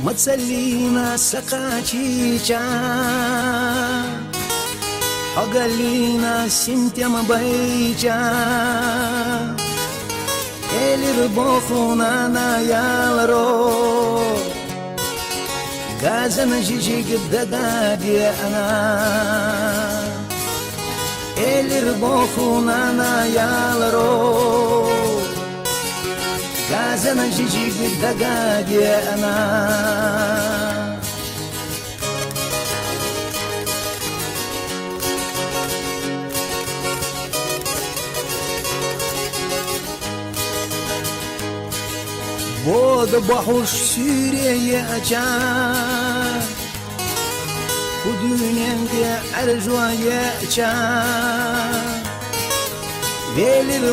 متسلينا سقاچيچا حقلينا سمتم بيچا Elir bokhuna na yalro Gazan jijig daga diana Elir bokhuna na yalro Gazan jijig daga diana Boda bahuş süreye açar Bu dünyada arzuya açar Velir